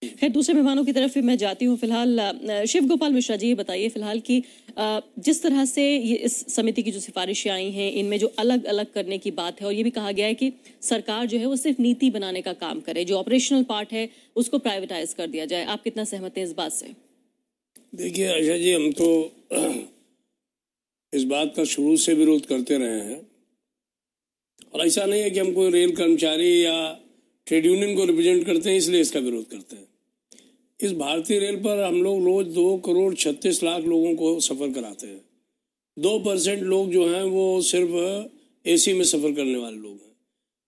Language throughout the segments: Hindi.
खैर दूसरे मेहमानों की तरफ मैं जाती हूँ। फिलहाल शिव गोपाल मिश्रा जी, ये बताइए फिलहाल कि जिस तरह से ये इस समिति की जो सिफारिशें आई हैं, इनमें जो अलग अलग करने की बात है और ये भी कहा गया है कि सरकार जो है वो सिर्फ नीति बनाने का काम करे, जो ऑपरेशनल पार्ट है उसको प्राइवेटाइज कर दिया जाए। आप कितना सहमत हैं इस बात से? देखिए आशा जी, हम तो इस बात का शुरू से विरोध करते रहे हैं और ऐसा नहीं है कि हम कोई रेल कर्मचारी या ट्रेड यूनियन को रिप्रेजेंट करते हैं इसलिए इसका विरोध करते हैं। इस भारतीय रेल पर हम लोग रोज 2,36,00,000 लोगों को सफ़र कराते हैं। 2% लोग जो हैं वो सिर्फ एसी में सफ़र करने वाले लोग हैं,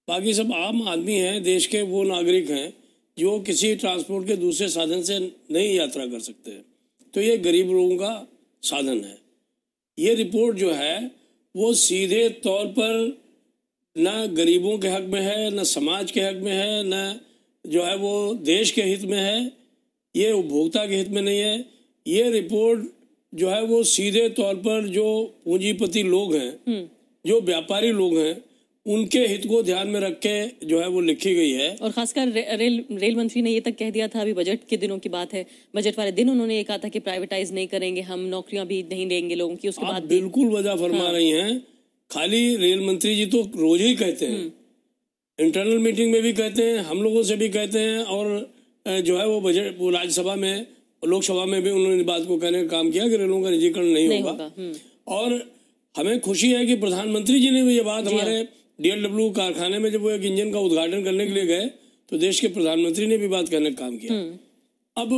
बाकी सब आम आदमी हैं, देश के वो नागरिक हैं जो किसी ट्रांसपोर्ट के दूसरे साधन से नहीं यात्रा कर सकते। तो ये गरीब लोगों का साधन है। ये रिपोर्ट जो है वो सीधे तौर पर न गरीबों के हक में है, न समाज के हक में है, न जो है वो देश के हित में है, ये उपभोक्ता के हित में नहीं है। ये रिपोर्ट जो है वो सीधे तौर पर जो पूंजीपति लोग हैं, जो व्यापारी लोग हैं, उनके हित को ध्यान में रख के जो है वो लिखी गई है। और खासकर रेल मंत्री ने ये तक कह दिया था, अभी बजट के दिनों की बात है, बजट वाले दिन उन्होंने ये कहा था कि प्राइवेटाइज नहीं करेंगे, हम नौकरियां भी नहीं देंगे लोगों की। उसके बाद बिल्कुल वजह फरमा रही हैं। खाली रेल मंत्री जी तो रोज ही कहते हैं, इंटरनल मीटिंग में भी कहते हैं, हम लोगों से भी कहते हैं, और जो है वो बजट वो राज्यसभा में लोकसभा में भी उन्होंने बात को कहने का काम किया कि रेलों का निजीकरण नहीं होगा। और हमें खुशी है कि प्रधानमंत्री जी ने भी ये बात हमारे DLW कारखाने में जब वो एक इंजन का उद्घाटन करने के लिए गए तो देश के प्रधानमंत्री ने भी बात कहने का काम किया। अब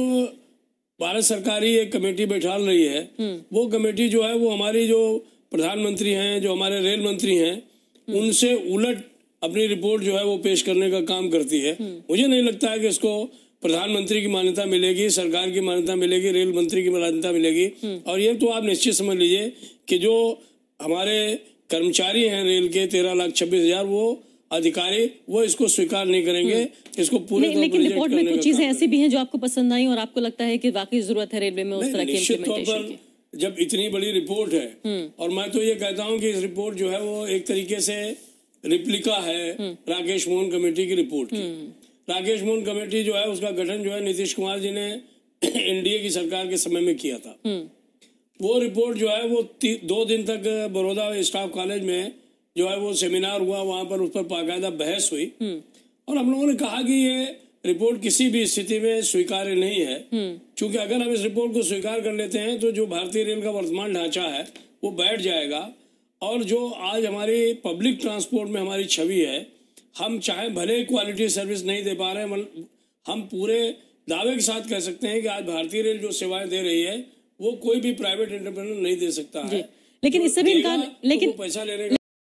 भारत सरकार ही एक कमेटी बैठा रही है, वो कमेटी जो है वो हमारी जो प्रधानमंत्री हैं, जो हमारे रेल मंत्री हैं, उनसे उलट अपनी रिपोर्ट जो है वो पेश करने का काम करती है। मुझे नहीं लगता है कि इसको प्रधानमंत्री की मान्यता मिलेगी, सरकार की मान्यता मिलेगी, रेल मंत्री की मान्यता मिलेगी। और ये तो आप निश्चित समझ लीजिए कि जो हमारे कर्मचारी हैं रेल के 13,26,000 वो अधिकारी वो इसको स्वीकार नहीं करेंगे, इसको पूरे लेकिन रिपोर्ट में कुछ चीजें ऐसी भी हैं जो आपको पसंद आई और आपको लगता है कि वाकई जरूरत है रेलवे में उस तरह की इम्प्लीमेंटेशन की। जब इतनी बड़ी रिपोर्ट है, और मैं तो ये कहता हूं कि इस रिपोर्ट जो है वो एक तरीके से रिप्लिका है राकेश मोहन कमेटी की रिपोर्ट की। राकेश मोहन कमेटी जो है उसका गठन जो है नीतीश कुमार जी ने NDA की सरकार के समय में किया था। वो रिपोर्ट जो है वो 2 दिन तक बड़ौदा स्टाफ कॉलेज में जो है वो सेमिनार हुआ, वहां पर उस पर बाकायदा बहस हुई और हम लोगों ने कहा कि ये रिपोर्ट किसी भी स्थिति में स्वीकार्य नहीं है, क्योंकि अगर हम इस रिपोर्ट को स्वीकार कर लेते हैं तो जो भारतीय रेल का वर्तमान ढांचा है वो बैठ जाएगा। और जो आज हमारी पब्लिक ट्रांसपोर्ट में हमारी छवि है, हम चाहे भले क्वालिटी सर्विस नहीं दे पा रहे हैं, हम पूरे दावे के साथ कह सकते हैं कि आज भारतीय रेल जो सेवाएं दे रही है वो कोई भी प्राइवेट एंटरप्रेन्योर नहीं दे सकता है। लेकिन इससे भी इनकार, लेकिन पैसा ले रहे